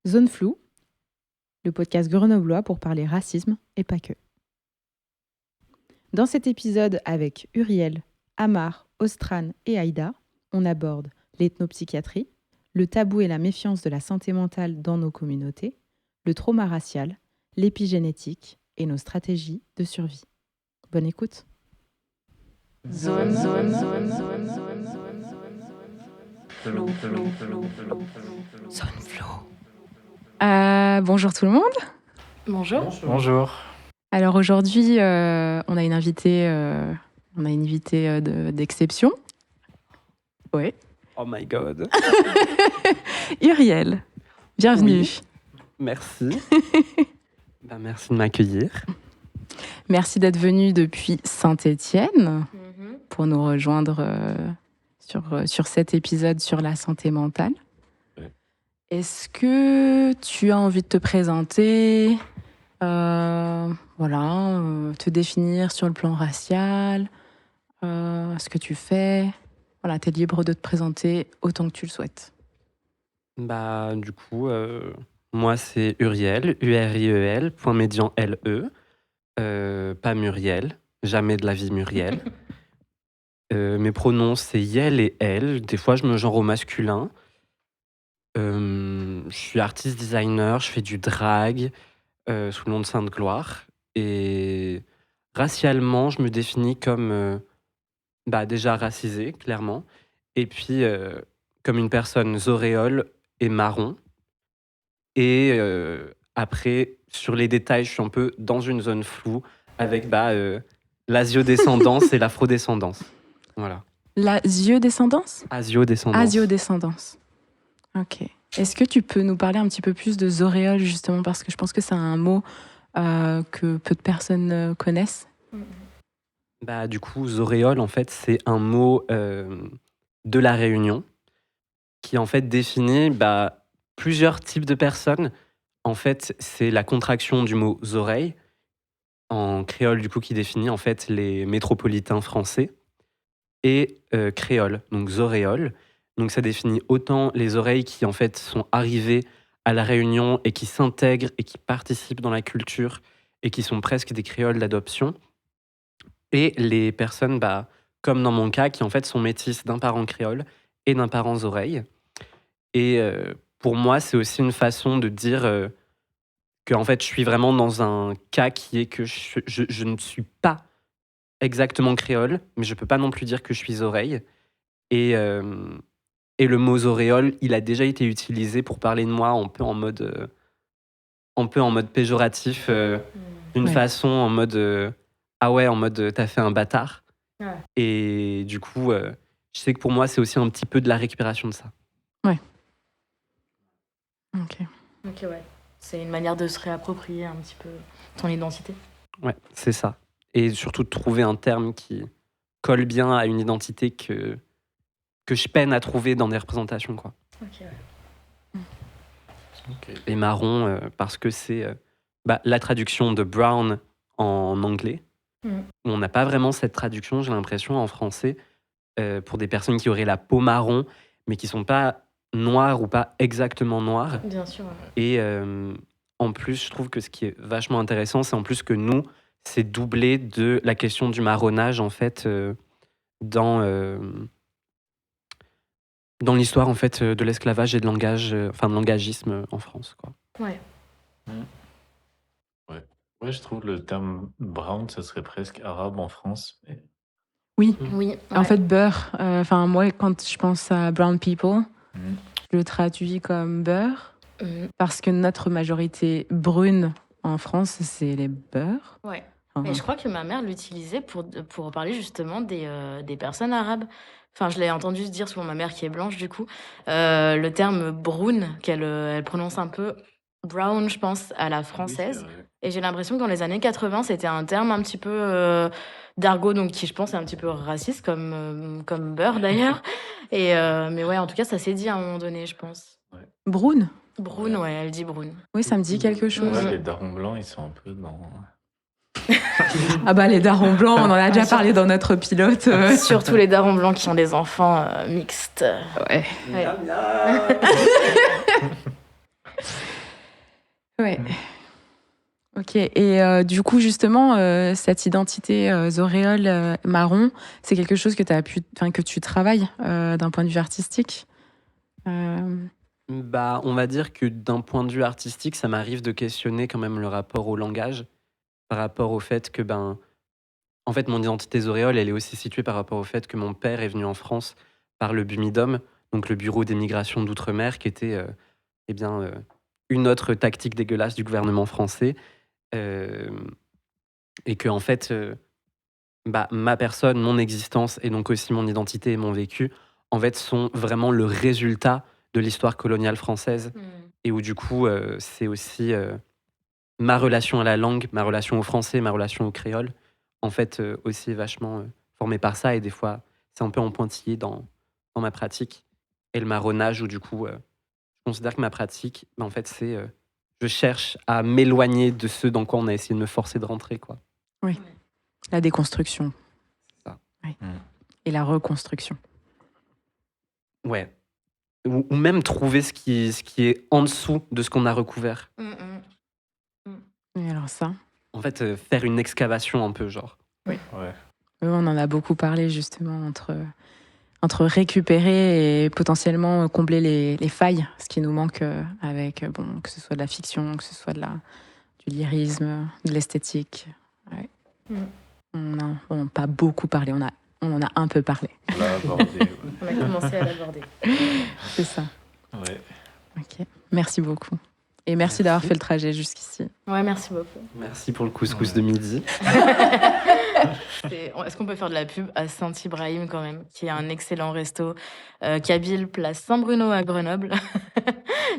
Zone floue, le podcast grenoblois pour parler racisme et pas que. Dans cet épisode avec Uriel, Amar, Ostran et Aïda, on aborde l'ethnopsychiatrie, le tabou et la méfiance de la santé mentale dans nos communautés, le trauma racial, l'épigénétique et nos stratégies de survie. Bonne écoute. Zone floue. Bonjour tout le monde. Bonjour. Alors aujourd'hui, on a une invitée, d'exception. Oui. Oh my god. Uriel, bienvenue. Oui. Merci. Merci de m'accueillir. Merci d'être venue depuis Saint-Étienne pour nous rejoindre sur cet épisode sur la santé mentale. Ouais. Est-ce que tu as envie de te présenter, te définir sur le plan racial, ce que tu fais? Voilà, tu es libre de te présenter autant que tu le souhaites. Du coup, moi c'est Uriel, Uriel, point médian LE. Pas Muriel, jamais de la vie Muriel. Mes pronoms c'est Yel et Elle. Des fois je me genre au masculin. Je suis artiste designer, je fais du drag sous le nom de Sainte-Gloire. Et racialement, je me définis comme déjà racisé, clairement. Et puis comme une personne zoréole et marron. Et après, sur les détails, je suis un peu dans une zone floue avec l'asiodescendance et l'afrodescendance. Voilà. L'asiodescendance ? Asiodescendance. Asiodescendance. Ok. Est-ce que tu peux nous parler un petit peu plus de zoréole, justement, parce que je pense que c'est un mot que peu de personnes connaissent. Du coup, zoréole, en fait, c'est un mot de la Réunion qui, en fait, définit plusieurs types de personnes. En fait, c'est la contraction du mot oreilles en créole, du coup, qui définit, en fait, les métropolitains français et créole, donc zoréole. Donc, ça définit autant les oreilles qui, en fait, sont arrivées à la Réunion et qui s'intègrent et qui participent dans la culture et qui sont presque des créoles d'adoption. Et les personnes, comme dans mon cas, qui en fait sont métisses d'un parent créole et d'un parent oreille. Et pour moi, c'est aussi une façon de dire que en fait, je suis vraiment dans un cas qui est que je ne suis pas exactement créole, mais je peux pas non plus dire que je suis oreille. Et le mot oréole, il a déjà été utilisé pour parler de moi un peu en mode péjoratif, d'une façon en mode ah ouais, en mode t'as fait un bâtard. Ouais. Et du coup, je sais que pour moi, c'est aussi un petit peu de la récupération de ça. Ouais. Ok, ouais. C'est une manière de se réapproprier un petit peu ton identité. Ouais, c'est ça. Et surtout de trouver un terme qui colle bien à une identité que je peine à trouver dans des représentations, quoi. Ok, ouais. Okay. Et marron, parce que c'est la traduction de brown en anglais. On n'a pas vraiment cette traduction, j'ai l'impression, en français, pour des personnes qui auraient la peau marron, mais qui ne sont pas noires ou pas exactement noires. Bien sûr. Ouais. Et en plus, je trouve que ce qui est vachement intéressant, c'est en plus que nous, c'est doublé de la question du marronnage, en fait, dans l'histoire en fait de l'esclavage et de de l'engagisme en France, quoi. Ouais. Ouais, je trouve le terme brown, ça serait presque arabe en France. Mais... Oui. Ouais. En fait, beurre. Moi, quand je pense à brown people, je le traduis comme beurre parce que notre majorité brune en France, c'est les beurs. Ouais. Et je crois que ma mère l'utilisait pour parler justement des personnes arabes. Enfin, je l'ai entendu se dire, souvent ma mère qui est blanche du coup, le terme brown, elle prononce un peu brown, je pense, à la française. Oui, et j'ai l'impression que dans les années 80, c'était un terme un petit peu d'argot, donc qui je pense est un petit peu raciste, comme beurre d'ailleurs. Et, mais ouais, en tout cas, ça s'est dit à un moment donné, je pense. Ouais. Brown ? Brown, ouais, elle dit brown. Oui, ça me dit quelque chose. Ouais, les darons blancs, ils sont un peu dans... Les darons blancs, on en a déjà parlé dans notre pilote. Surtout les darons blancs qui ont des enfants mixtes. Ouais. Ouais. Ok. Et du coup, justement, cette identité zoréole marron, c'est quelque chose que tu travailles d'un point de vue artistique. On va dire que d'un point de vue artistique, ça m'arrive de questionner quand même le rapport au langage, par rapport au fait que, en fait, mon identité zoréole, elle est aussi située par rapport au fait que mon père est venu en France par le BUMIDOM, donc le Bureau des migrations d'outre-mer, qui était eh bien, une autre tactique dégueulasse du gouvernement français. Euh, et que, en fait, ma personne, mon existence, et donc aussi mon identité et mon vécu, en fait, sont vraiment le résultat de l'histoire coloniale française. Et où, du coup, c'est aussi ma relation à la langue, ma relation au français, ma relation au créole, en fait, aussi vachement formée par ça. Et des fois, c'est un peu en pointillé dans ma pratique. Et le marronnage, où du coup, je considère que ma pratique, en fait, c'est... je cherche à m'éloigner de ce dans quoi on a essayé de me forcer de rentrer, quoi. Oui. La déconstruction. C'est ça. Oui. Et la reconstruction. Ouais. Ou même trouver ce qui est en dessous de ce qu'on a recouvert. Et alors ça, En fait, faire une excavation un peu, genre. Ouais. on en a beaucoup parlé justement entre récupérer et potentiellement combler les failles, ce qui nous manque avec, que ce soit de la fiction, que ce soit du lyrisme, de l'esthétique. Ouais. On n'a pas beaucoup parlé, on en a un peu parlé. On l'a abordé. Ouais. On a commencé à l'aborder. C'est ça. Ouais. Ok. Merci beaucoup. Et merci d'avoir fait le trajet jusqu'ici. Ouais, merci beaucoup. Merci pour le couscous de midi. Est-ce qu'on peut faire de la pub à Saint-Ibrahim quand même, qui est un excellent resto kabyle, place Saint-Bruno à Grenoble.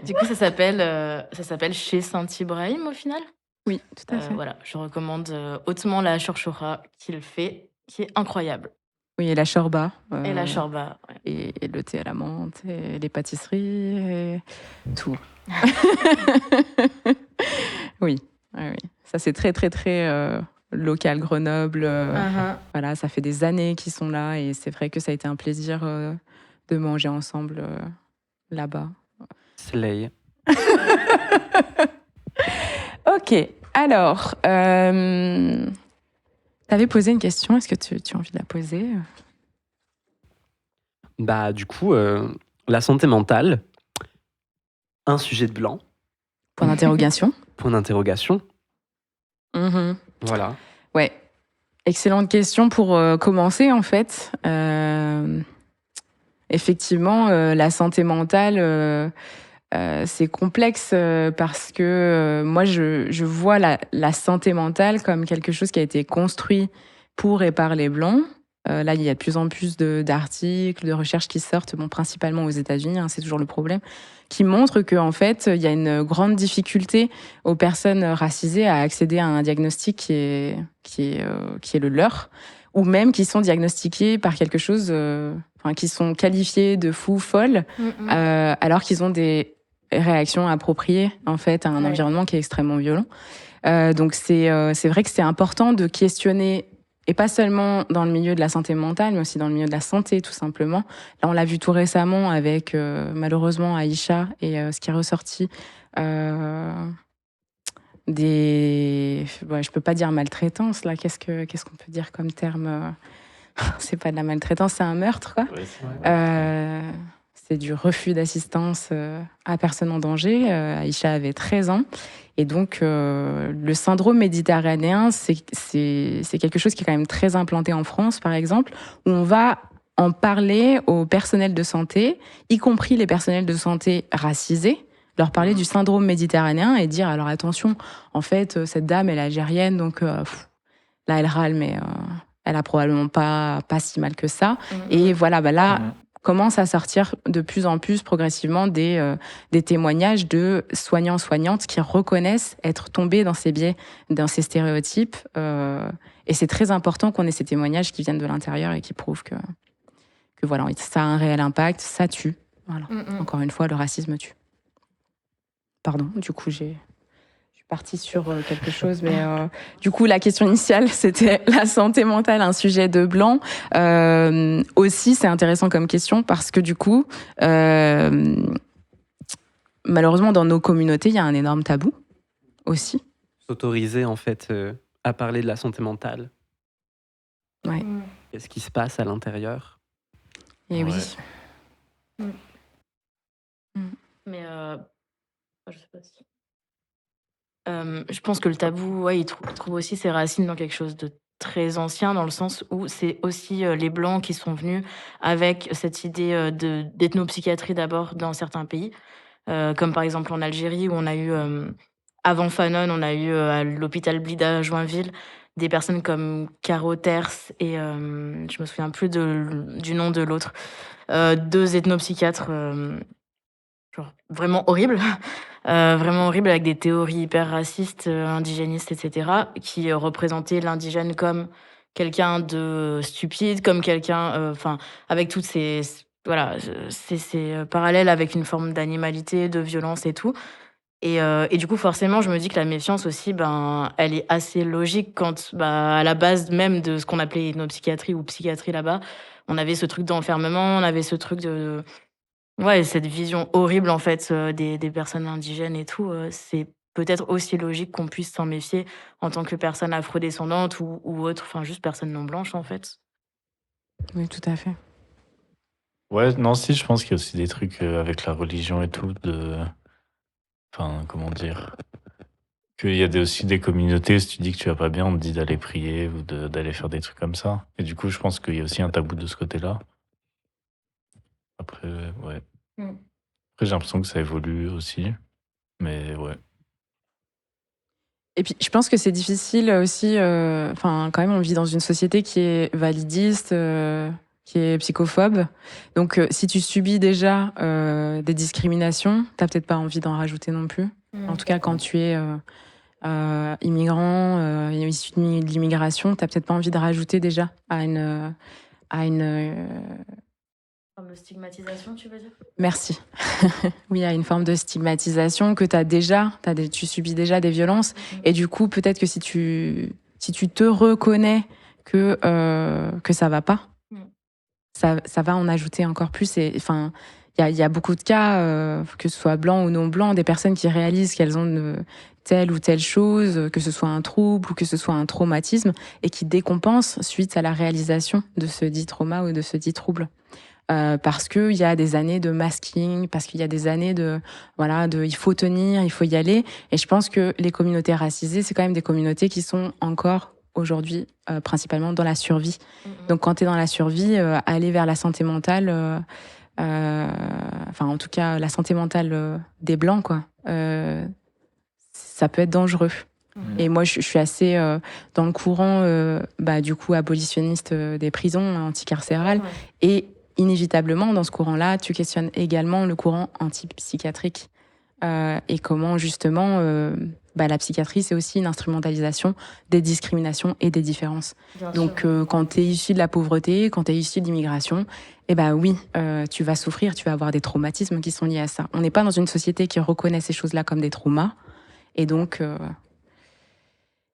Du coup, ça s'appelle chez Saint-Ibrahim au final. Oui, tout à fait. Voilà, je recommande hautement la chorchora qu'il fait, qui est incroyable. Oui, et la shorba. Et la shorba. Ouais. Et le thé à la menthe, et les pâtisseries, et tout. Oui. Ça, c'est très, très, très local, Grenoble. Voilà, ça fait des années qu'ils sont là et c'est vrai que ça a été un plaisir de manger ensemble là-bas. Slay. Ok, alors, t'avais posé une question, est-ce que tu as envie de la poser ? Du coup, la santé mentale, un sujet de blanc. Point d'interrogation. Point d'interrogation. Mm-hmm. Voilà. Ouais, excellente question pour commencer en fait. Effectivement, la santé mentale, c'est complexe parce que moi, je vois la santé mentale comme quelque chose qui a été construit pour et par les Blancs. Là, il y a de plus en plus d'articles, de recherches qui sortent, principalement aux États-Unis, c'est toujours le problème, qui montrent qu'en fait, il y a une grande difficulté aux personnes racisées à accéder à un diagnostic qui est le leur, ou même qui sont diagnostiqués par quelque chose, qui sont qualifiés de fous, folles, alors qu'ils ont des réactions appropriées en fait à un environnement qui est extrêmement violent. Donc c'est vrai que c'est important de questionner, et pas seulement dans le milieu de la santé mentale, mais aussi dans le milieu de la santé, tout simplement. Là, on l'a vu tout récemment avec, malheureusement, Aïcha, et ce qui est ressorti je peux pas dire maltraitance, là. Qu'est-ce qu'on peut dire comme terme c'est pas de la maltraitance, c'est un meurtre, quoi. Ouais, c'est du refus d'assistance à personne en danger. Aïcha avait 13 ans. Et donc, le syndrome méditerranéen, c'est quelque chose qui est quand même très implanté en France, par exemple, où on va en parler au personnel de santé, y compris les personnels de santé racisés, leur parler du syndrome méditerranéen et dire, alors attention, en fait, cette dame, elle est algérienne, donc là, elle râle, mais elle a probablement pas si mal que ça. Et voilà, là... commence à sortir de plus en plus progressivement des témoignages de soignants-soignantes qui reconnaissent être tombés dans ces biais, dans ces stéréotypes. Et c'est très important qu'on ait ces témoignages qui viennent de l'intérieur et qui prouvent que voilà, ça a un réel impact, ça tue. Voilà. Encore une fois, le racisme tue. Pardon, du coup, je suis partie sur quelque chose, mais du coup, la question initiale, c'était la santé mentale, un sujet de blanc. Aussi, c'est intéressant comme question parce que du coup, malheureusement, dans nos communautés, il y a un énorme tabou aussi. S'autoriser, en fait, à parler de la santé mentale. Ouais. Qu'est-ce qui se passe à l'intérieur? Et Ouais. oui. Mais je sais pas si. Je pense que le tabou, ouais, il trouve aussi ses racines dans quelque chose de très ancien, dans le sens où c'est aussi les Blancs qui sont venus avec cette idée d'ethnopsychiatrie d'abord dans certains pays, comme par exemple en Algérie où on a eu, avant Fanon, on a eu à l'hôpital Blida à Joinville des personnes comme Caro Terce et je me souviens plus du nom de l'autre, deux ethnopsychiatres. Genre vraiment horrible, vraiment horrible avec des théories hyper racistes, indigénistes et cetera, qui, représentaient l'indigène comme quelqu'un de stupide, comme quelqu'un, enfin, avec toutes voilà, ces parallèles avec une forme d'animalité, de violence et tout et du coup, forcément, je me dis que la méfiance aussi, ben, elle est assez logique quand, bah, à la base même de ce qu'on appelait ethnopsychiatrie ou psychiatrie là-bas, on avait ce truc d'enfermement, on avait ce truc de ouais, cette vision horrible en fait, des personnes indigènes et tout, c'est peut-être aussi logique qu'on puisse s'en méfier en tant que personne afrodescendante ou autre, enfin juste personne non blanche en fait. Oui, tout à fait. Ouais, non, si, je pense qu'il y a aussi des trucs avec la religion et tout, enfin, comment dire, qu'il y a aussi des communautés, si tu dis que tu vas pas bien, on te dit d'aller prier ou d'aller faire des trucs comme ça. Et du coup, je pense qu'il y a aussi un tabou de ce côté-là. Après, ouais. Après, j'ai l'impression que ça évolue aussi, mais ouais. Et puis, je pense que c'est difficile aussi. Enfin, quand même, on vit dans une société qui est validiste, qui est psychophobe. Donc, si tu subis déjà des discriminations, t'as peut-être pas envie d'en rajouter non plus. En tout cas, quand tu es immigrant, issu de l'immigration, t'as peut-être pas envie de rajouter déjà à une Forme de stigmatisation, tu veux dire? merci. Oui, à une forme de stigmatisation que tu subis déjà des violences. Et du coup, peut-être que si tu te reconnais que ça va pas, ça va en ajouter encore plus. Et enfin, il y a beaucoup de cas, que ce soit blanc ou non blanc, des personnes qui réalisent qu'elles ont telle ou telle chose, que ce soit un trouble ou que ce soit un traumatisme, et qui décompensent suite à la réalisation de ce dit trauma ou de ce dit trouble. Parce qu'il y a des années de masking, parce qu'il y a des années il faut tenir, il faut y aller. Et je pense que les communautés racisées, c'est quand même des communautés qui sont encore aujourd'hui principalement dans la survie. Donc quand tu es dans la survie, aller vers la santé mentale, enfin en tout cas la santé mentale des Blancs, quoi, ça peut être dangereux. Et moi, je suis assez dans le courant, du coup, abolitionniste des prisons anticarcérales. Et inévitablement, dans ce courant-là, tu questionnes également le courant antipsychiatrique. Et comment, justement, la psychiatrie, c'est aussi une instrumentalisation des discriminations et des différences. Donc, quand tu es issu de la pauvreté, quand tu es issu de l'immigration, oui, tu vas souffrir, tu vas avoir des traumatismes qui sont liés à ça. On n'est pas dans une société qui reconnaît ces choses-là comme des traumas. Et donc...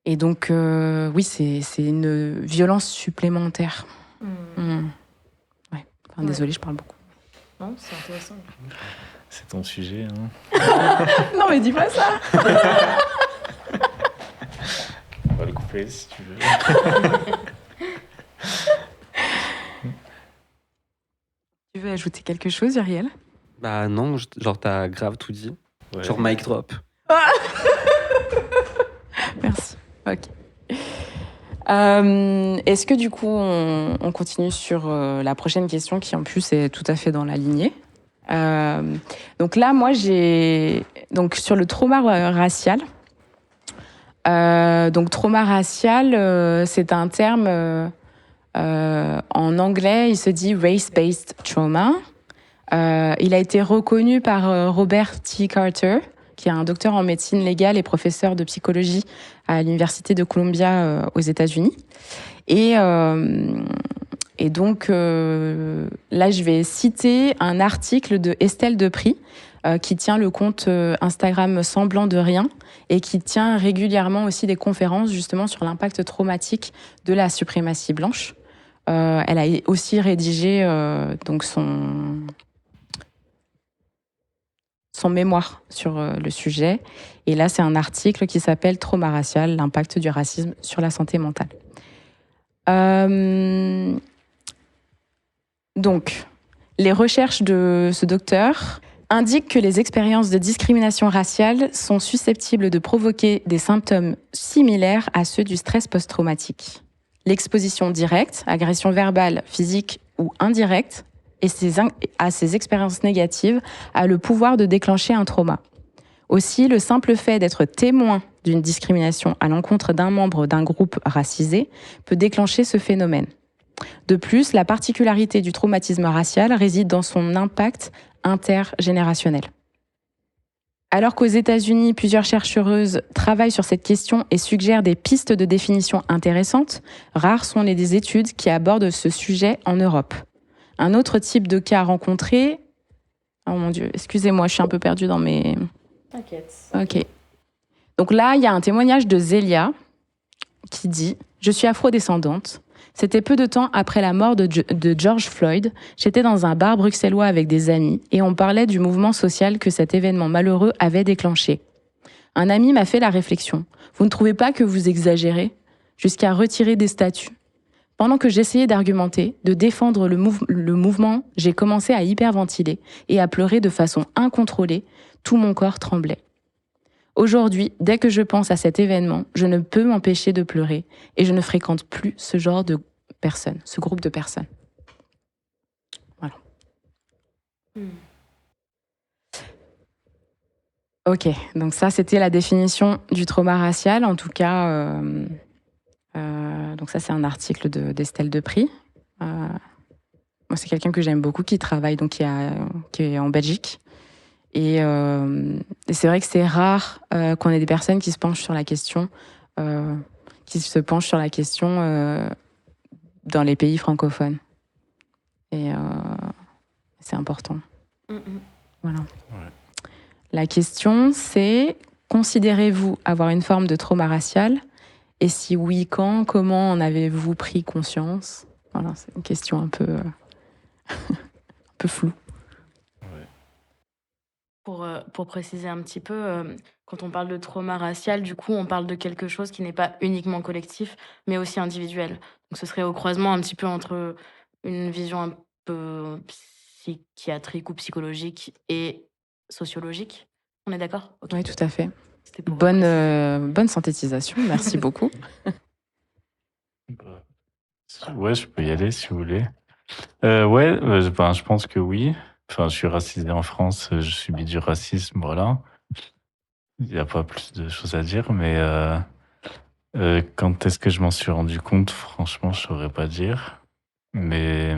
oui, c'est une violence supplémentaire. Ouais. Enfin, désolée, je parle beaucoup. Non, c'est intéressant. C'est ton sujet, hein. Non, mais dis pas ça. On va le couper si tu veux. Tu veux ajouter quelque chose, Uriel? Bah non, genre t'as grave tout dit. Ouais. Genre mic drop. Merci. Ok. Est-ce que du coup, on continue sur la prochaine question qui en plus est tout à fait dans la lignée. Donc là, moi, donc sur le trauma racial. Donc trauma racial, c'est un terme en anglais, il se dit race-based trauma. Il a été reconnu par Robert T. Carter, qui est un docteur en médecine légale et professeur de psychologie à l'Université de Columbia aux États-Unis. Et donc, là, je vais citer un article de Estelle Depris, qui tient le compte Instagram Semblant de Rien, et qui tient régulièrement aussi des conférences justement sur l'impact traumatique de la suprématie blanche. Elle a aussi rédigé donc son son mémoire sur le sujet. Et là, c'est un article qui s'appelle « Trauma racial, l'impact du racisme sur la santé mentale ». Donc, les recherches de ce docteur indiquent que les expériences de discrimination raciale sont susceptibles de provoquer des symptômes similaires à ceux du stress post-traumatique. L'exposition directe, agression verbale, physique ou indirecte, à ces expériences négatives a le pouvoir de déclencher un trauma. Aussi, le simple fait d'être témoin d'une discrimination à l'encontre d'un membre d'un groupe racisé peut déclencher ce phénomène. De plus, la particularité du traumatisme racial réside dans son impact intergénérationnel. Alors qu'aux États-Unis, plusieurs chercheuses travaillent sur cette question et suggèrent des pistes de définition intéressantes, rares sont les études qui abordent ce sujet en Europe. Un autre type de cas rencontré... Oh mon Dieu, excusez-moi, je suis un peu perdue dans mes... T'inquiète. Ok. Donc là, il y a un témoignage de Zélia qui dit « Je suis afro-descendante. C'était peu de temps après la mort de George Floyd. J'étais dans un bar bruxellois avec des amis et on parlait du mouvement social que cet événement malheureux avait déclenché. Un ami m'a fait la réflexion. Vous ne trouvez pas que vous exagérez ? Jusqu'à retirer des statues. Pendant que j'essayais d'argumenter, de défendre le mouvement, j'ai commencé à hyperventiler et à pleurer de façon incontrôlée. Tout mon corps tremblait. Aujourd'hui, dès que je pense à cet événement, je ne peux m'empêcher de pleurer et je ne fréquente plus ce genre de personnes, ce groupe de personnes. » Voilà. Ok, donc ça, c'était la définition du trauma racial. En tout cas, donc ça, c'est un article d'Estelle Depris. Moi, c'est quelqu'un que j'aime beaucoup, qui travaille, donc qui est en Belgique. Et c'est vrai que c'est rare qu'on ait des personnes qui se penchent sur la question, dans les pays francophones. Et c'est important. Voilà. Ouais. La question, c'est, considérez-vous avoir une forme de trauma racial ? Et si oui, quand, comment en avez-vous pris conscience ? Voilà, c'est une question un peu, un peu floue. Pour préciser un petit peu, quand on parle de trauma racial, du coup, on parle de quelque chose qui n'est pas uniquement collectif, mais aussi individuel. Donc ce serait au croisement un petit peu entre une vision un peu psychiatrique ou psychologique et sociologique. On est d'accord ? Ok. Oui, tout à fait. C'était pour préciser. Bonne synthétisation, merci beaucoup. Ouais, je peux y aller si vous voulez. Je pense que oui. Enfin, je suis racisé en France, je subis du racisme, voilà. Il n'y a pas plus de choses à dire, mais quand est-ce que je m'en suis rendu compte? Franchement, je saurais pas dire. Mais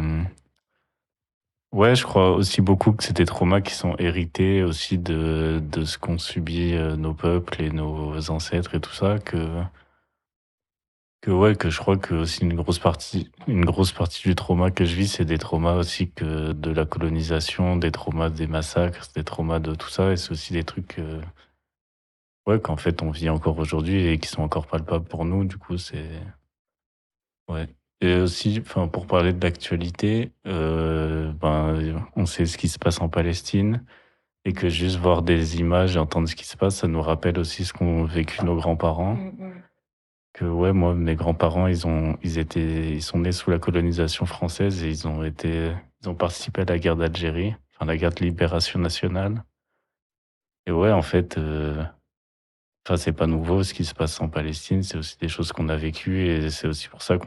ouais, je crois aussi beaucoup que c'est des traumas qui sont hérités aussi de ce qu'ont subi nos peuples et nos ancêtres et tout ça, que je crois que aussi une grosse partie du trauma que je vis, c'est des traumas aussi que de la colonisation, des traumas des massacres, des traumas de tout ça, et c'est aussi des trucs qu'en fait on vit encore aujourd'hui et qui sont encore palpables pour nous. Du coup, c'est ouais. Et aussi, enfin, pour parler de l'actualité, on sait ce qui se passe en Palestine et que juste voir des images et entendre ce qui se passe, ça nous rappelle aussi ce qu'ont vécu nos grands-parents. Que ouais, moi, mes grands-parents, ils sont nés sous la colonisation française et ils ont participé à la guerre d'Algérie, enfin la guerre de libération nationale. Et ouais, en fait, c'est pas nouveau ce qui se passe en Palestine, c'est aussi des choses qu'on a vécues et c'est aussi pour ça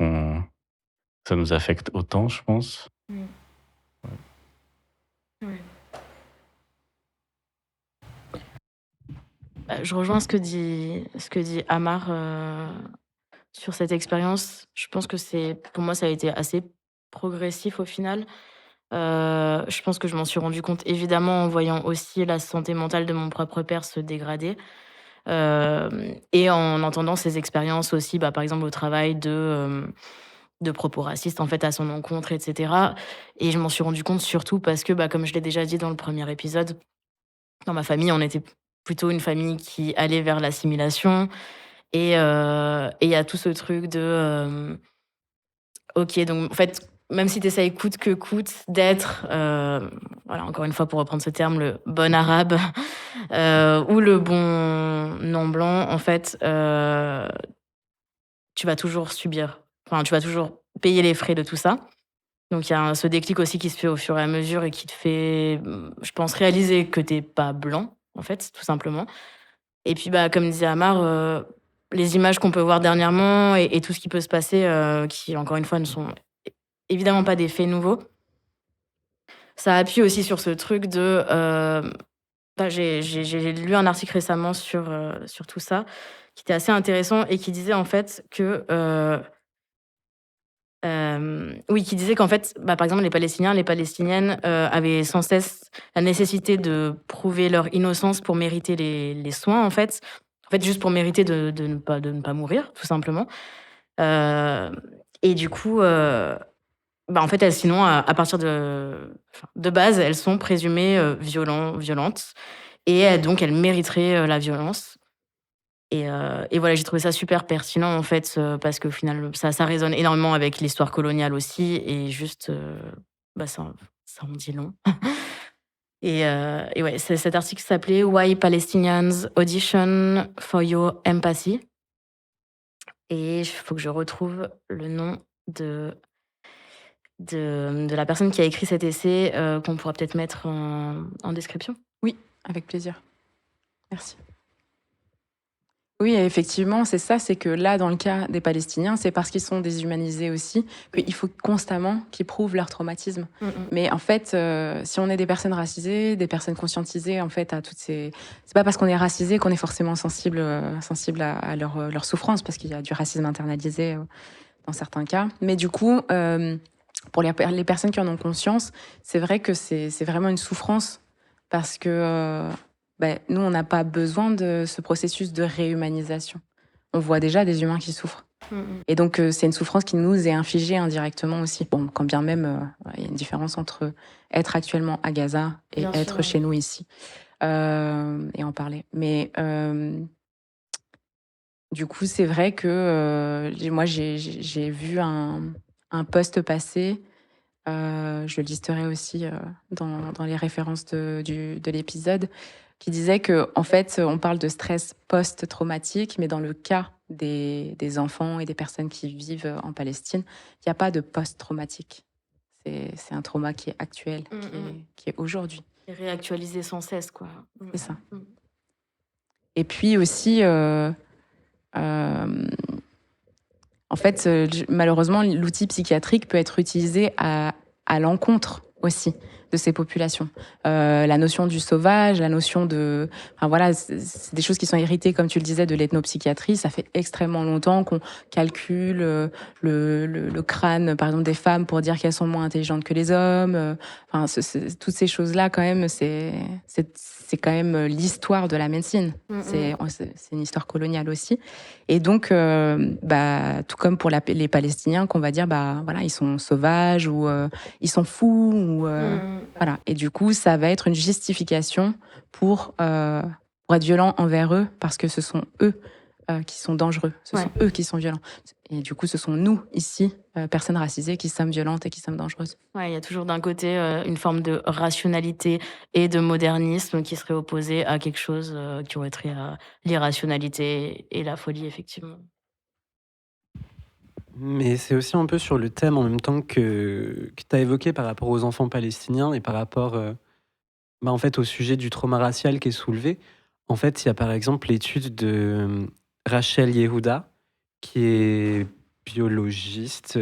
ça nous affecte autant, je pense. Ouais. Je rejoins ce que dit Amar sur cette expérience. Je pense que pour moi, ça a été assez progressif au final. Je pense que je m'en suis rendu compte évidemment en voyant aussi la santé mentale de mon propre père se dégrader. Et en entendant ces expériences aussi, par exemple au travail de propos racistes en fait à son encontre, etc. Et je m'en suis rendu compte surtout parce que, comme je l'ai déjà dit dans le premier épisode, dans ma famille, on était plutôt une famille qui allait vers l'assimilation. Et il y a tout ce truc de... ok, donc en fait, même si tu essayes coûte que coûte d'être, voilà, encore une fois, pour reprendre ce terme, le bon arabe ou le bon non-blanc, en fait, tu vas toujours subir. Enfin, tu vas toujours payer les frais de tout ça. Donc, il y a ce déclic aussi qui se fait au fur et à mesure et qui te fait, je pense, réaliser que t'es pas blanc, en fait, tout simplement. Et puis, bah, comme disait Amar, les images qu'on peut voir dernièrement et tout ce qui peut se passer, qui, encore une fois, ne sont évidemment pas des faits nouveaux, ça appuie aussi sur ce truc de... bah, j'ai lu un article récemment sur tout ça, qui était assez intéressant et qui disait en fait que... oui, qui disait qu'en fait, bah, par exemple, les Palestiniens, les Palestiniennes avaient sans cesse la nécessité de prouver leur innocence pour mériter les soins, en fait. En fait, juste pour mériter de ne pas mourir, tout simplement. Et du coup, bah, en fait, elles, sinon, à partir de base, elles sont présumées violentes. Et donc, elles mériteraient la violence. Et voilà, j'ai trouvé ça super pertinent, en fait, parce qu'au final, ça résonne énormément avec l'histoire coloniale aussi. Et juste, bah, ça en dit long. Et ouais, cet article s'appelait Why Palestinians Audition for Your Empathy. Et il faut que je retrouve le nom de la personne qui a écrit cet essai, qu'on pourra peut-être mettre en description. Oui, avec plaisir. Merci. Oui, effectivement, c'est ça, c'est que là, dans le cas des Palestiniens, c'est parce qu'ils sont déshumanisés aussi qu'il faut constamment qu'ils prouvent leur traumatisme. Mais en fait, si on est des personnes racisées, des personnes conscientisées, en fait, à toutes ces... C'est pas parce qu'on est racisé qu'on est forcément sensible à leur souffrance, parce qu'il y a du racisme internalisé dans certains cas. Mais du coup, pour les personnes qui en ont conscience, c'est vrai que c'est vraiment une souffrance, parce que... nous, on n'a pas besoin de ce processus de réhumanisation. On voit déjà des humains qui souffrent. Et donc, c'est une souffrance qui nous est infligée indirectement aussi. Bon, quand bien même, il y a une différence entre être actuellement à Gaza et Bien être sûr, chez nous ici. Et en parler. Mais du coup, c'est vrai que moi, j'ai vu un post passer. Je le listerai aussi dans les références de l'épisode, qui disait que, en fait, on parle de stress post-traumatique, mais dans le cas des enfants et des personnes qui vivent en Palestine, il n'y a pas de post-traumatique. C'est un trauma qui est actuel, qui est aujourd'hui. Et réactualiser sans cesse, quoi. C'est ça. Et puis aussi, en fait, malheureusement, l'outil psychiatrique peut être utilisé à l'encontre aussi de ces populations. La notion du sauvage, la notion de... Enfin, voilà, c'est des choses qui sont héritées, comme tu le disais, de l'ethnopsychiatrie. Ça fait extrêmement longtemps qu'on calcule le crâne, par exemple, des femmes pour dire qu'elles sont moins intelligentes que les hommes. Enfin, toutes ces choses-là, quand même, c'est quand même l'histoire de la médecine. C'est une histoire coloniale aussi. Et donc, tout comme pour les Palestiniens, qu'on va dire, voilà, ils sont sauvages ou ils sont fous. Ou, voilà. Et du coup, ça va être une justification pour être violent envers eux, parce que ce sont eux qui sont dangereux. Ce sont eux qui sont violents. Et du coup, ce sont nous, ici, personnes racisées, qui sommes violentes et qui sommes dangereuses. Ouais, il y a toujours d'un côté une forme de rationalité et de modernisme qui serait opposé à quelque chose qui aurait trait à l'irrationalité et la folie, effectivement. Mais c'est aussi un peu sur le thème en même temps que tu as évoqué par rapport aux enfants palestiniens et par rapport en fait, au sujet du trauma racial qui est soulevé. En fait, il y a par exemple l'étude de Rachel Yehuda, qui est biologiste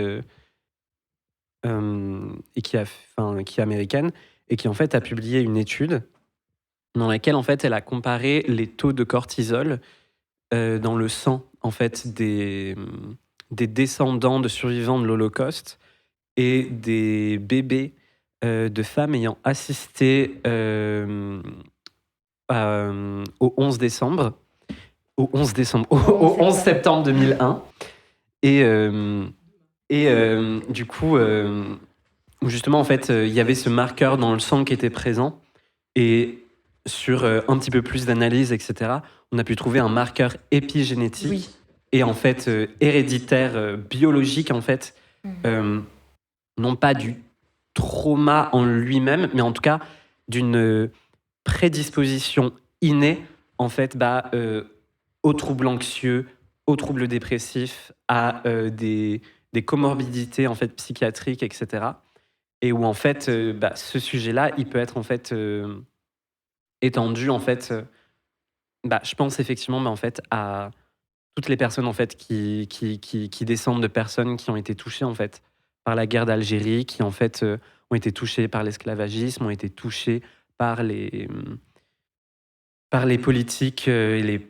et qui est américaine, et qui en fait a publié une étude dans laquelle en fait elle a comparé les taux de cortisol dans le sang en fait des descendants de survivants de l'Holocauste et des bébés de femmes ayant assisté au 11 décembre, au 11 septembre 2001. Et du coup, justement, en fait, il y avait ce marqueur dans le sang qui était présent. Et sur un petit peu plus d'analyse, etc., on a pu trouver un marqueur épigénétique et en fait héréditaire, biologique, en fait, non pas du trauma en lui-même, mais en tout cas d'une prédisposition innée en fait aux troubles anxieux, aux troubles dépressifs, à des comorbidités en fait psychiatriques, etc. Et où en fait ce sujet-là, il peut être en fait étendu en fait. Je pense effectivement en fait à toutes les personnes en fait qui descendent de personnes qui ont été touchées en fait par la guerre d'Algérie, qui en fait ont été touchées par l'esclavagisme, ont été touchées par les politiques et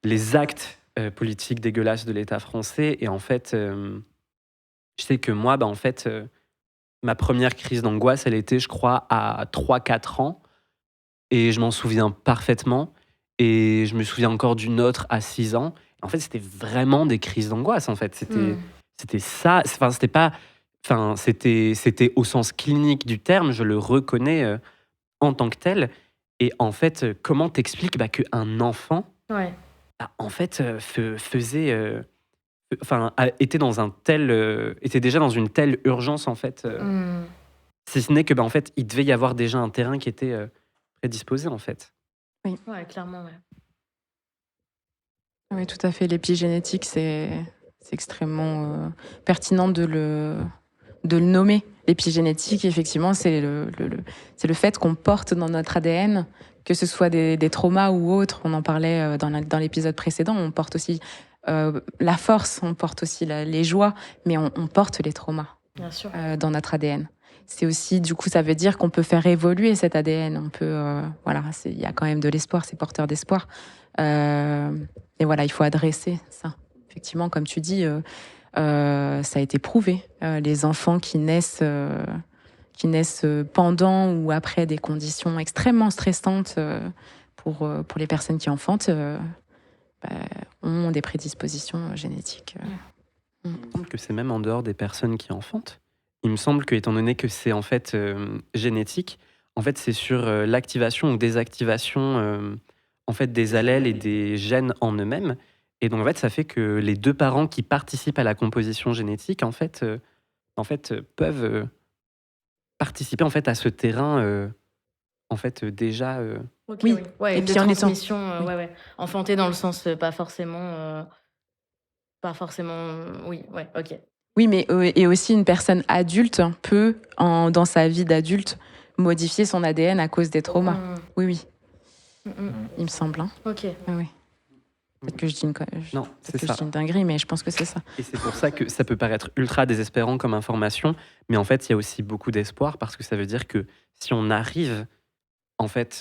les actes politiques dégueulasses de l'État français. Et en fait, je sais que moi, en fait, ma première crise d'angoisse, elle était, je crois, à 3 4 ans. Et je m'en souviens parfaitement. Et je me souviens encore d'une autre à 6 ans. En fait, c'était vraiment des crises d'angoisse, en fait. C'était ça. Enfin, c'était pas... Enfin, c'était au sens clinique du terme, je le reconnais en tant que tel. Et en fait, comment t'expliques qu'un enfant, Ouais. en fait, faisait... était dans un tel... était déjà dans une telle urgence, en fait. Si ce n'est que, en fait, il devait y avoir déjà un terrain qui était prédisposé, en fait. Ouais, clairement, ouais. Oui, tout à fait. L'épigénétique, c'est extrêmement pertinent de le nommer. L'épigénétique, effectivement, c'est le fait qu'on porte dans notre ADN, que ce soit des traumas ou autres. On en parlait dans l'épisode précédent. On porte aussi la force, on porte aussi les joies, mais on porte les traumas Bien sûr. dans notre ADN. C'est aussi, du coup, ça veut dire qu'on peut faire évoluer cet ADN. On peut, voilà, il y a quand même de l'espoir, c'est porteur d'espoir. Et voilà, il faut adresser ça. Effectivement, comme tu dis, ça a été prouvé. Les enfants qui naissent pendant ou après des conditions extrêmement stressantes pour les personnes qui enfantent ont des prédispositions génétiques. Il me semble que c'est même en dehors des personnes qui enfantent. Il me semble que, étant donné que c'est en fait génétique, en fait c'est sur l'activation ou désactivation en fait des allèles et des gènes en eux-mêmes. Et donc en fait ça fait que les deux parents qui participent à la composition génétique en fait peuvent participer en fait à ce terrain en fait déjà. Ok, Oui. oui. Ouais, Et de puis en étant- transmission, oui. ouais. Enfanté dans le sens pas forcément, oui, ouais, ok. Oui, mais et aussi une personne adulte peut, dans sa vie d'adulte, modifier son ADN à cause des traumas. Oui, il me semble. Hein. Ok. Oui. Peut-être que je dis une, Non, peut-être c'est que je ça. dis une dinguerie, mais je pense que c'est ça. Et c'est pour ça que ça peut paraître ultra désespérant comme information, mais en fait, il y a aussi beaucoup d'espoir parce que ça veut dire que si on arrive, en fait,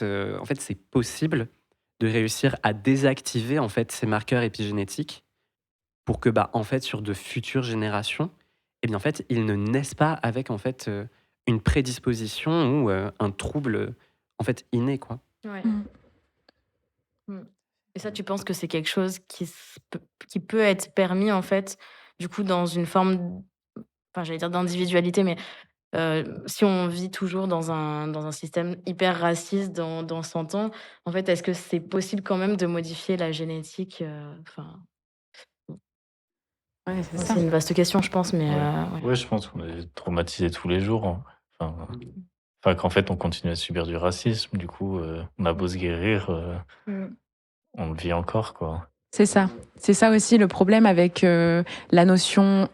c'est possible de réussir à désactiver en fait ces marqueurs épigénétiques pour que, en fait, sur de futures générations, eh bien, en fait, ils ne naissent pas avec en fait une prédisposition ou un trouble en fait inné, quoi. Ouais. Et ça, tu penses que c'est quelque chose qui peut être permis, en fait, du coup, dans une forme, enfin, j'allais dire d'individualité, mais si on vit toujours dans un système hyper raciste dans 100 ans, en fait, est-ce que c'est possible quand même de modifier la génétique enfin, Ouais, c'est ça. c'est une vaste question, je pense, mais ouais. Ouais, je pense qu'on est traumatisé tous les jours. Hein. Enfin, qu'en fait, on continue à subir du racisme. Du coup, on a beau se guérir, on le vit encore, quoi. C'est ça. C'est ça aussi le problème avec la notion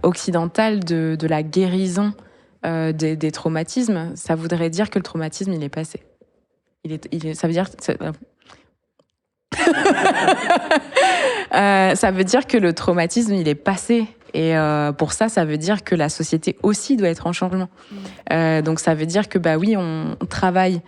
occidentale de la guérison des traumatismes. Ça voudrait dire que le traumatisme, il est passé. Ça veut dire... ça veut dire que le traumatisme, il est passé. Et pour ça, ça veut dire que la société aussi doit être en changement. Donc ça veut dire que, oui, on travaille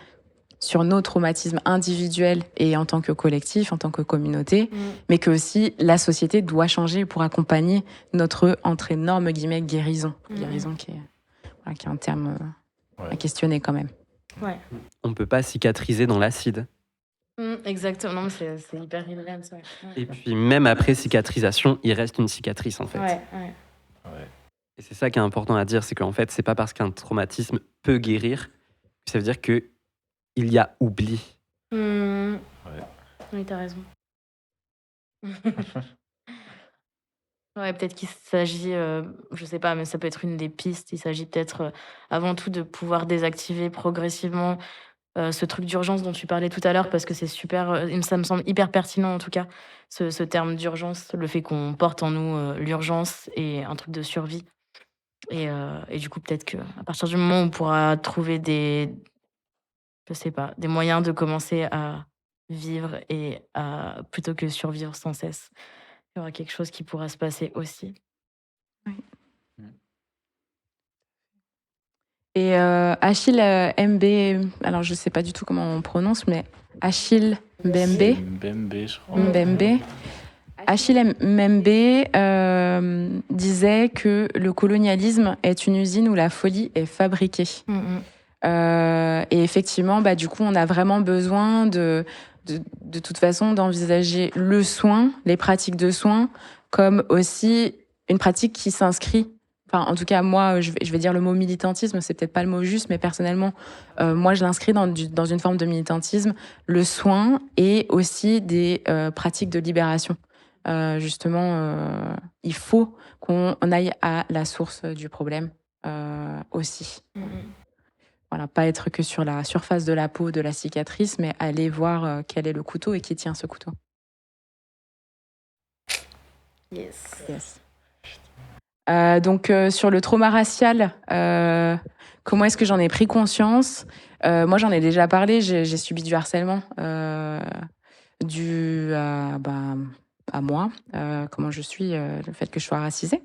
sur nos traumatismes individuels et en tant que collectif, en tant que communauté, mais que aussi la société doit changer pour accompagner notre, entre énormes guillemets, guérison. Guérison qui est un terme à questionner quand même. Ouais. On ne peut pas cicatriser dans l'acide. Exactement, non, mais c'est hyper réel, ça. Ouais. Et puis même après cicatrisation, il reste une cicatrice en fait. Ouais. Et c'est ça qui est important à dire, c'est qu'en fait, c'est pas parce qu'un traumatisme peut guérir que ça veut dire que il y a oubli. Oui, t'as raison. Ouais, peut-être qu'il s'agit, je sais pas, mais ça peut être une des pistes. Il s'agit peut-être, avant tout de pouvoir désactiver progressivement, ce truc d'urgence dont tu parlais tout à l'heure parce que c'est super, ça me semble hyper pertinent en tout cas, ce terme d'urgence, le fait qu'on porte en nous, l'urgence et un truc de survie et du coup peut-être qu'à partir du moment où on pourra trouver je sais pas, des moyens de commencer à vivre et à plutôt que survivre sans cesse, il y aura quelque chose qui pourra se passer aussi. Oui. Mm. Et Achille Mb, alors je sais pas du tout comment on prononce, mais Achille Mbembe, Mbembe, je crois. Mbembe. Achille Mbembe disait que le colonialisme est une usine où la folie est fabriquée. Et effectivement, du coup, on a vraiment besoin de toute façon d'envisager le soin, les pratiques de soins, comme aussi une pratique qui s'inscrit. Enfin, en tout cas, moi, je vais dire le mot militantisme, c'est peut-être pas le mot juste, mais personnellement, moi, je l'inscris dans une forme de militantisme, le soin et aussi des pratiques de libération. Justement, il faut qu'on aille à la source du problème aussi. Voilà, pas être que sur la surface de la peau de la cicatrice, mais aller voir quel est le couteau et qui tient ce couteau. Yes. Donc, sur le trauma racial, comment est-ce que j'en ai pris conscience ? Moi, j'en ai déjà parlé, j'ai subi du harcèlement dû à moi, comment je suis, le fait que je sois racisée.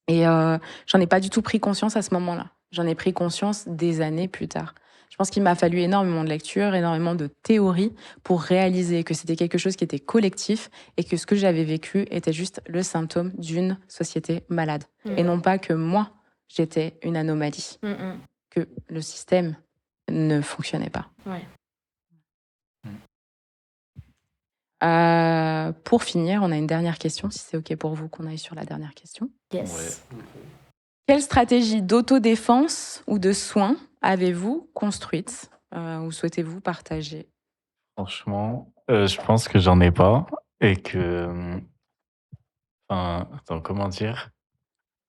Et j'en ai pas du tout pris conscience à ce moment-là. J'en ai pris conscience des années plus tard. Je pense qu'il m'a fallu énormément de lecture, énormément de théorie pour réaliser que c'était quelque chose qui était collectif et que ce que j'avais vécu était juste le symptôme d'une société malade. Et non pas que moi, j'étais une anomalie. Que le système ne fonctionnait pas. Ouais. Pour finir, on a une dernière question, si c'est OK pour vous qu'on aille sur la dernière question. Yes. Ouais. Quelle stratégie d'autodéfense ou de soins avez-vous construite ou souhaitez-vous partager ? Franchement, je pense que j'en ai pas et que, enfin, attends, comment dire?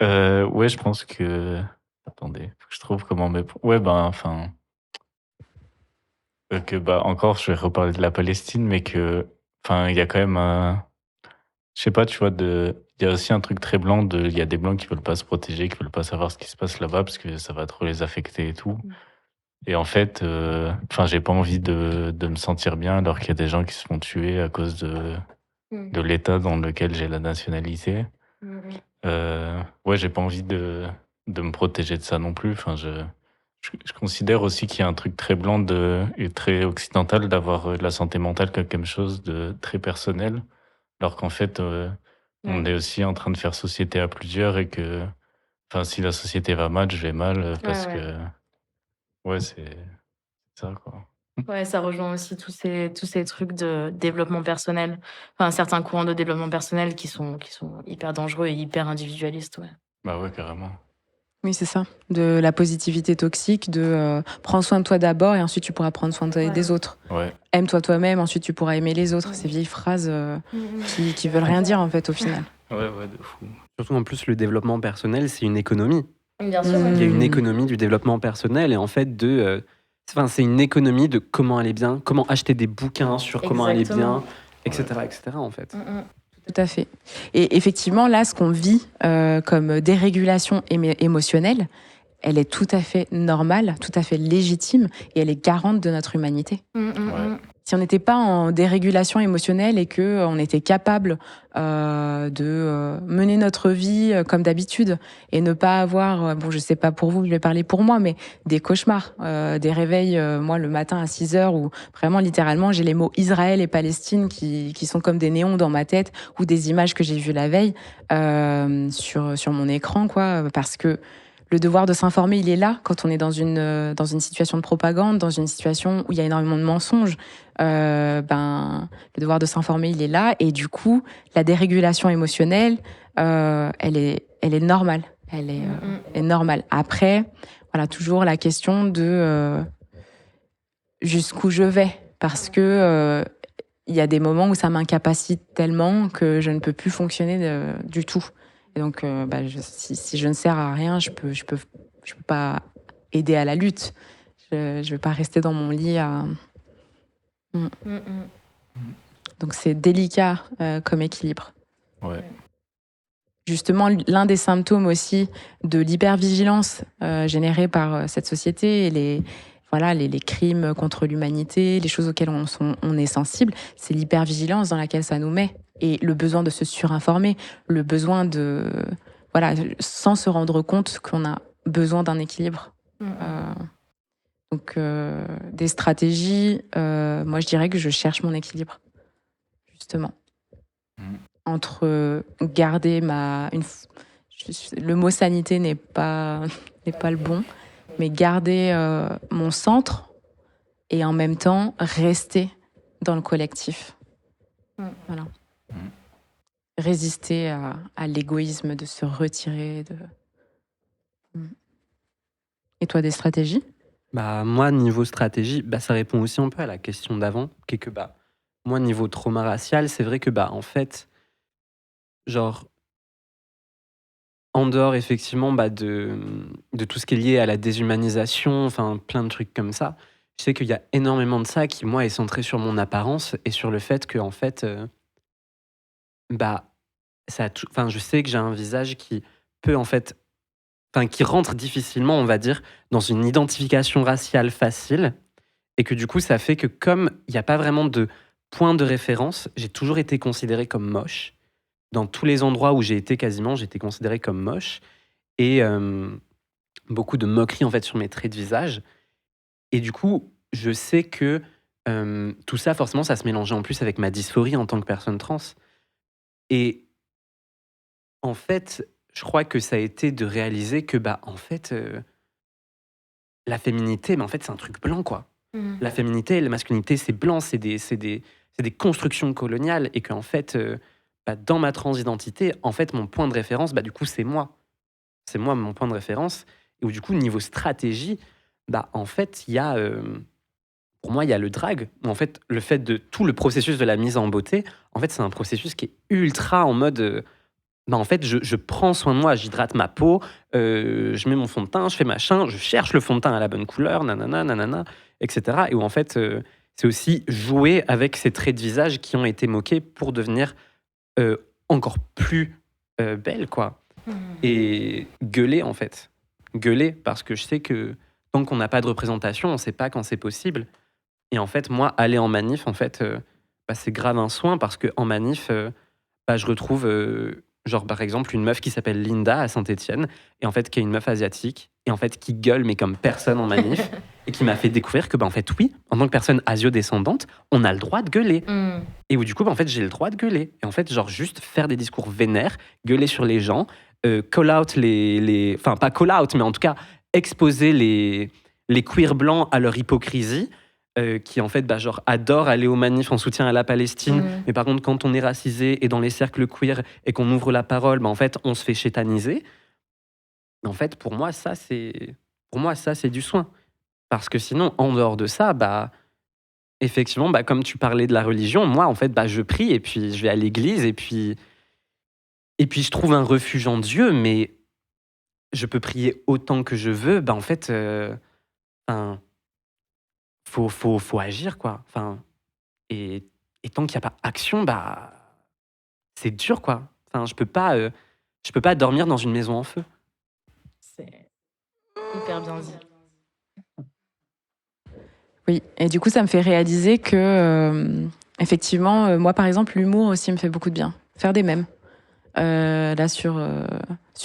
Ouais, je pense que, attendez, faut que je trouve comment ouais, enfin, que, encore, je vais reparler de la Palestine, mais que, enfin, il y a quand même je sais pas, tu vois, il y a aussi un truc très blanc il y a des blancs qui veulent pas se protéger, qui veulent pas savoir ce qui se passe là-bas parce que ça va trop les affecter et tout. Et en fait, enfin, j'ai pas envie de me sentir bien alors qu'il y a des gens qui se font tuer à cause de l'état dans lequel j'ai la nationalité. Ouais, j'ai pas envie de me protéger de ça non plus. Enfin, je considère aussi qu'il y a un truc très blanc et très occidental d'avoir la santé mentale comme quelque chose de très personnel, alors qu'en fait, on est aussi en train de faire société à plusieurs et que, enfin, si la société va mal, je vais mal parce Ouais. que, ouais, c'est ça, quoi. Ouais, ça rejoint aussi tous ces trucs de développement personnel. Enfin, certains courants de développement personnel qui sont hyper dangereux et hyper individualistes, ouais. Bah ouais, carrément. Oui, c'est ça. De la positivité toxique, de prends soin de toi d'abord et ensuite tu pourras prendre soin des autres. Ouais. Aime-toi toi-même, ensuite tu pourras aimer les autres. Ces vieilles phrases qui veulent rien dire en fait au final. Ouais, de fou. Surtout en plus, le développement personnel, c'est une économie. Bien sûr, Il y a une économie du développement personnel et en fait c'est une économie de comment aller bien, comment acheter des bouquins sur comment aller bien, etc., etc. en fait. Tout à fait. Et effectivement, là, ce qu'on vit comme dérégulation émotionnelle, elle est tout à fait normale, tout à fait légitime et elle est garante de notre humanité. Si on n'était pas en dérégulation émotionnelle et qu'on était capable de mener notre vie comme d'habitude et ne pas avoir, bon, je sais pas pour vous, je vais parler pour moi, mais des cauchemars, des réveils, moi, le matin à 6 heures où vraiment, littéralement, j'ai les mots Israël et Palestine qui sont comme des néons dans ma tête ou des images que j'ai vues la veille sur mon écran, quoi, parce que le devoir de s'informer, il est là quand on est dans une situation de propagande, dans une situation où il y a énormément de mensonges. Le devoir de s'informer, il est là. Et du coup, la dérégulation émotionnelle, elle est normale. Elle est normale. Après, voilà, toujours la question de jusqu'où je vais. Parce que il y a des moments où ça m'incapacite tellement que je ne peux plus fonctionner du tout. Et donc, si je ne sers à rien, je peux pas aider à la lutte. Je vais pas rester dans mon lit à... Donc, c'est délicat comme équilibre. Ouais. Justement, l'un des symptômes aussi de l'hypervigilance générée par cette société et les crimes contre l'humanité, les choses auxquelles on est sensible, c'est l'hypervigilance dans laquelle ça nous met. Et le besoin de se surinformer, le besoin de... Voilà, sans se rendre compte qu'on a besoin d'un équilibre. Donc, des stratégies, moi je dirais que je cherche mon équilibre, justement. Entre garder le mot sanité n'est pas le bon, mais garder mon centre et en même temps rester dans le collectif. Voilà. Résister à l'égoïsme de se retirer. Et toi, des stratégies ? Moi, niveau stratégie, ça répond aussi un peu à la question d'avant, qui est que moi, niveau trauma racial, c'est vrai que en fait, genre, en dehors effectivement de tout ce qui est lié à la déshumanisation, enfin plein de trucs comme ça, je sais qu'il y a énormément de ça qui, moi, est centré sur mon apparence et sur le fait que, en fait, je sais que j'ai un visage qui peut, en fait, qui rentre difficilement, on va dire, dans une identification raciale facile, et que du coup, ça fait que comme il n'y a pas vraiment de point de référence, j'ai toujours été considéré comme moche. Dans tous les endroits où j'ai été quasiment, j'étais considéré comme moche, et beaucoup de moqueries en fait sur mes traits de visage. Et du coup, je sais que tout ça, forcément, ça se mélangeait en plus avec ma dysphorie en tant que personne trans. Et en fait, je crois que ça a été de réaliser que, en fait, la féminité, en fait, c'est un truc blanc, quoi. La féminité et la masculinité, c'est blanc, c'est des constructions coloniales, et qu'en fait, dans ma transidentité, en fait, mon point de référence, du coup, c'est moi. C'est moi, mon point de référence. Et où, du coup, niveau stratégie, en fait, il y a... pour moi, il y a le drag. En fait, le fait de tout le processus de la mise en beauté, en fait, c'est un processus qui est ultra en mode... en fait, je prends soin de moi, j'hydrate ma peau, je mets mon fond de teint, je fais machin, je cherche le fond de teint à la bonne couleur, nanana, etc. Et où en fait, c'est aussi jouer avec ces traits de visage qui ont été moqués pour devenir encore plus belle, quoi. Et gueuler, en fait. Gueuler, parce que je sais que tant qu'on n'a pas de représentation, on ne sait pas quand c'est possible. Et en fait, moi, aller en manif, en fait, c'est grave un soin, parce qu'en manif, je retrouve... par exemple, une meuf qui s'appelle Linda à Saint-Étienne, et en fait, qui est une meuf asiatique, et en fait, qui gueule, mais comme personne en manif, et qui m'a fait découvrir que, en fait, oui, en tant que personne asio-descendante, on a le droit de gueuler. Et où, du coup, en fait, j'ai le droit de gueuler. Et en fait, juste faire des discours vénères, gueuler sur les gens, call out enfin, pas call out, mais en tout cas, exposer les queers blancs à leur hypocrisie, qui en fait adore aller aux manifs en soutien à la Palestine, mais par contre quand on est racisé et dans les cercles queer et qu'on ouvre la parole, en fait on se fait chétaniser. En fait pour moi ça c'est du soin, parce que sinon en dehors de ça effectivement comme tu parlais de la religion, moi en fait je prie et puis je vais à l'église et puis je trouve un refuge en Dieu, mais je peux prier autant que je veux, en fait faut agir, quoi. Enfin, et tant qu'il n'y a pas action, c'est dur, quoi. Enfin, je peux pas dormir dans une maison en feu. C'est hyper bien dit. Oui, et du coup, ça me fait réaliser que, effectivement, moi, par exemple, l'humour aussi me fait beaucoup de bien. Faire des mèmes. Là, sur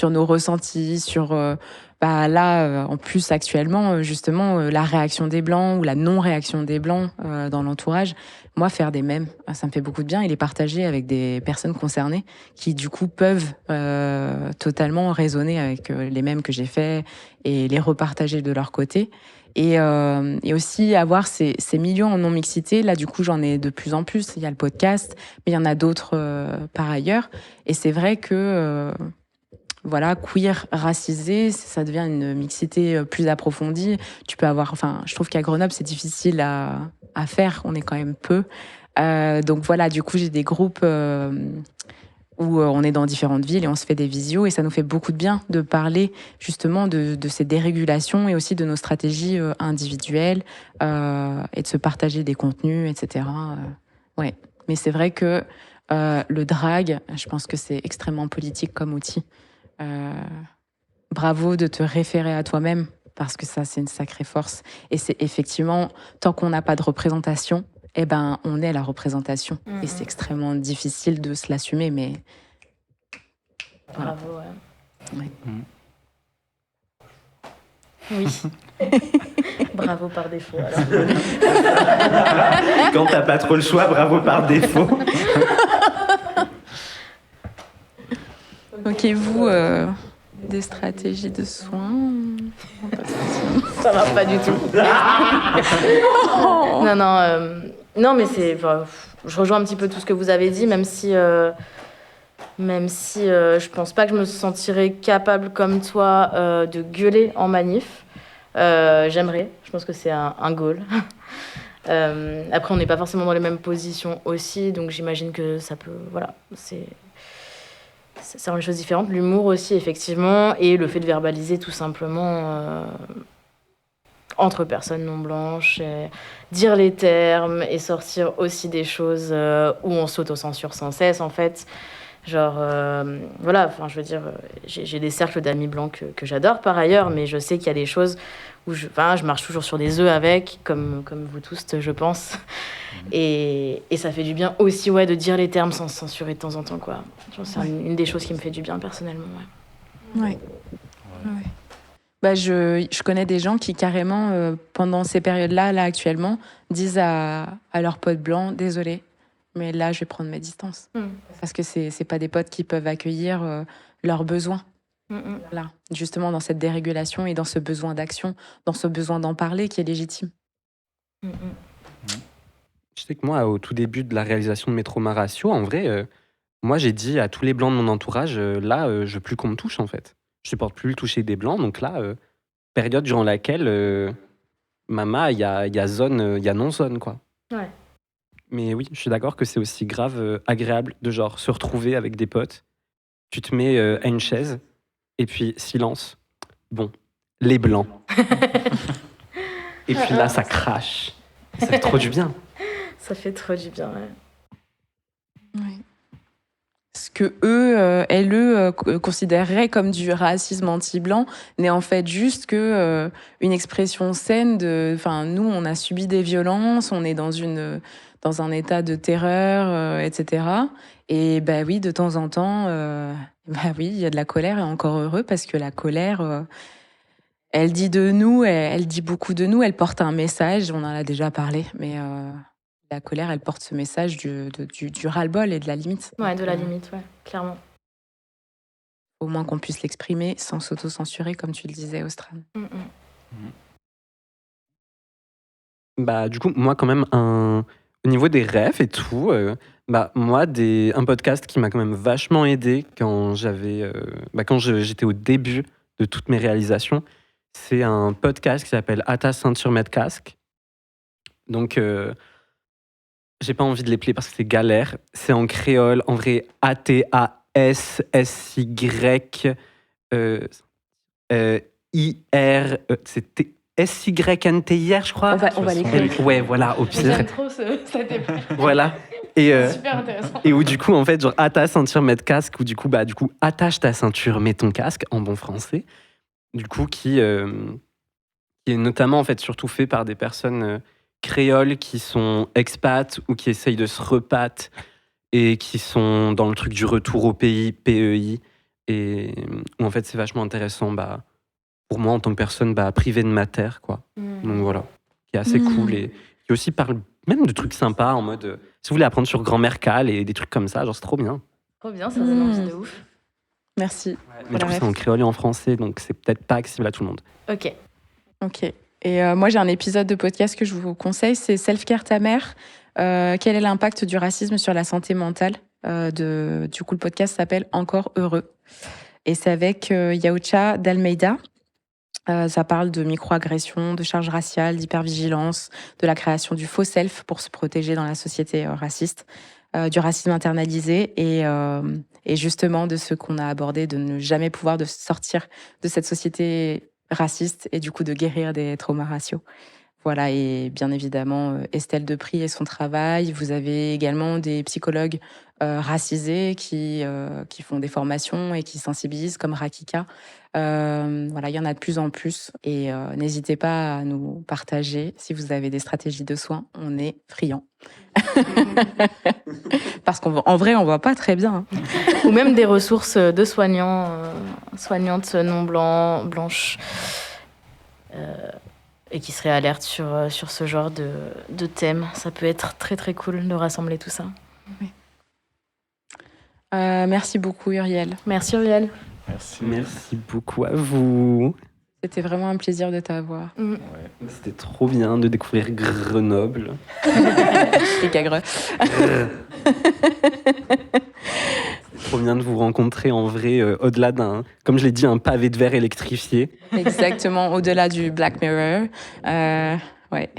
nos ressentis, sur... en plus, actuellement, justement, la réaction des Blancs ou la non-réaction des Blancs dans l'entourage, moi, faire des mèmes, ça me fait beaucoup de bien, et les partager avec des personnes concernées qui, du coup, peuvent totalement résonner avec les mèmes que j'ai faits et les repartager de leur côté. Et aussi avoir ces milieux en non-mixité. Là, du coup, j'en ai de plus en plus. Il y a le podcast, mais il y en a d'autres par ailleurs. Et c'est vrai que, queer, racisé, ça devient une mixité plus approfondie. Tu peux avoir... je trouve qu'à Grenoble, c'est difficile à faire. On est quand même peu. Donc voilà, du coup, j'ai des groupes... où on est dans différentes villes et on se fait des visios et ça nous fait beaucoup de bien de parler justement de ces dérégulations et aussi de nos stratégies individuelles et de se partager des contenus, etc. Ouais. Mais c'est vrai que le drag, je pense que c'est extrêmement politique comme outil. Bravo de te référer à toi-même parce que ça, c'est une sacrée force. Et c'est effectivement, tant qu'on n'a pas de représentation, eh ben, on est la représentation. Et c'est extrêmement difficile de se l'assumer, mais... Bravo, ouais. Oui. Bravo par défaut, alors. Quand t'as pas trop le choix, bravo par défaut. Ok, vous, des stratégies de soins? Ça va pas du tout. Non, mais c'est... Enfin, je rejoins un petit peu tout ce que vous avez dit, même si je pense pas que je me sentirais capable comme toi de gueuler en manif. J'aimerais, je pense que c'est un goal. Après, on n'est pas forcément dans les mêmes positions aussi, donc j'imagine que ça peut... Voilà, c'est une chose différente. L'humour aussi, effectivement, et le fait de verbaliser tout simplement entre personnes non blanches, dire les termes et sortir aussi des choses où on s'auto-censure sans cesse, en fait. Genre, voilà, enfin, je veux dire, j'ai des cercles d'amis blancs que j'adore par ailleurs, mais je sais qu'il y a des choses où je marche toujours sur des œufs avec, comme vous tous, je pense. Et ça fait du bien aussi, ouais, de dire les termes sans se censurer de temps en temps, quoi. Genre, c'est une des choses qui me fait du bien personnellement, ouais. Bah, je connais des gens qui carrément, pendant ces périodes-là, là actuellement, disent à leurs potes blancs, désolé, mais là je vais prendre mes distances. Parce que c'est pas des potes qui peuvent accueillir leurs besoins. Là, justement dans cette dérégulation et dans ce besoin d'action, dans ce besoin d'en parler qui est légitime. Je sais que moi, au tout début de la réalisation de Métro Ratio, en vrai, moi j'ai dit à tous les blancs de mon entourage, là, je veux plus qu'on me touche en fait. Je supporte plus le toucher des blancs, donc là, période durant laquelle, Mama, il y a zone, il y a non-zone, quoi. Ouais. Mais oui, je suis d'accord que c'est aussi grave agréable de genre se retrouver avec des potes. Tu te mets à une chaise et puis silence. Bon, les blancs. Et puis là, ça crache. Ça fait trop du bien. Ça fait trop du bien, ouais. Ce que eux, considéreraient comme du racisme anti-blanc n'est en fait juste que une expression saine de... Enfin, nous, on a subi des violences, on est dans un état de terreur, etc. Et bah oui, de temps en temps, bah oui, il y a de la colère et encore heureux parce que la colère, elle dit de nous, elle dit beaucoup de nous, elle porte un message, on en a déjà parlé, mais la colère, elle porte ce message du ras-le-bol et de la limite. Ouais, de la limite, ouais, clairement. Au moins qu'on puisse l'exprimer sans s'auto-censurer, comme tu le disais, Austran. Bah, du coup, moi, quand même, au niveau des refs et tout, bah, moi, un podcast qui m'a quand même vachement aidé quand j'étais au début de toutes mes réalisations, c'est un podcast qui s'appelle À ta ceinture, mets casque. Donc, j'ai pas envie de l'épeler parce que c'est galère. C'est en créole, en vrai, ATASSY IR, c'est SYNTIR, je crois. On va l'écrire. Ouais, voilà, au pire. J'aime trop cette épreuve. Voilà. Et, C'est super intéressant. et où du coup, en fait, genre, à ta ceinture, mets casque, ou du coup, attache ta ceinture, mets ton casque, en bon français. Du coup, qui est notamment, en fait, surtout fait par des personnes créoles qui sont expats ou qui essayent de se repatter et qui sont dans le truc du retour au pays, PEI, et où, en fait, c'est vachement intéressant, pour moi, en tant que personne privée de ma terre, quoi. Donc voilà, qui est assez cool et qui aussi parle même de trucs sympas en mode si vous voulez apprendre sur grand-mère Cal et des trucs comme ça, genre c'est trop bien. Trop bien, ça donne envie de ouf. Merci. Mais du coup, c'est en créole et en français, donc c'est peut-être pas accessible à tout le monde. Ok. Et moi, j'ai un épisode de podcast que je vous conseille, c'est Self-Care ta mère. Quel est l'impact du racisme sur la santé mentale du coup, le podcast s'appelle Encore heureux. Et c'est avec Yaucha d'Almeida. Ça parle de microagressions, de charges raciales, d'hypervigilance, de la création du faux self pour se protéger dans la société raciste. du racisme internalisé et justement de ce qu'on a abordé, de ne jamais pouvoir de sortir de cette société raciste et du coup de guérir des traumas raciaux. Voilà, et bien évidemment, Estelle Depris et son travail. Vous avez également des psychologues racisés qui font des formations et qui sensibilisent, comme Rakika. Voilà, il y en a de plus en plus. Et n'hésitez pas à nous partager si vous avez des stratégies de soins. On est friands. Parce qu'en vrai, on voit pas très bien. Hein. Ou même des ressources de soignants, soignantes non blanches. Et qui seraient alertes sur ce genre de thème. Ça peut être très très cool de rassembler tout ça. Oui. Merci beaucoup Uriel. Merci Uriel. Merci beaucoup à vous. C'était vraiment un plaisir de t'avoir. Ouais. C'était trop bien de découvrir Grenoble. Et Cagreux. Trop bien de vous rencontrer en vrai, au-delà d'un, comme je l'ai dit, un pavé de verre électrifié. Exactement, au-delà du Black Mirror. Ouais.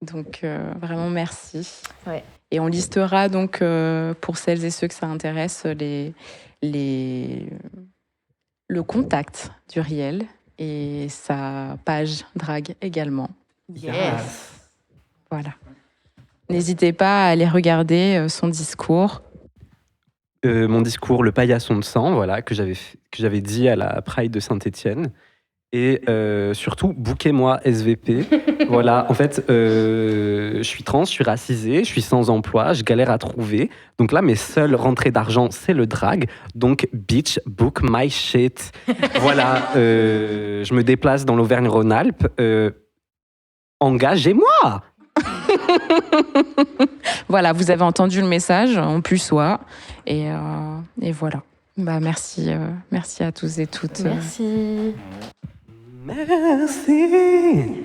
Donc, vraiment, merci. Ouais. Et on listera donc, pour celles et ceux que ça intéresse, le contact d'Uriel et sa page drague également. Yes. Voilà. N'hésitez pas à aller regarder son discours. Mon discours, le paillasson de sang, voilà, que j'avais dit à la Pride de Saint-Étienne. Et surtout, bookez-moi SVP. Voilà, en fait, je suis trans, je suis racisée, je suis sans emploi, je galère à trouver. Donc là, mes seules rentrées d'argent, c'est le drag. Donc, bitch, book my shit. Voilà, je me déplace dans l'Auvergne-Rhône-Alpes. Engagez-moi! Voilà, vous avez entendu le message, on plus soit. Et voilà. Bah, merci à tous et toutes. Merci. Merci.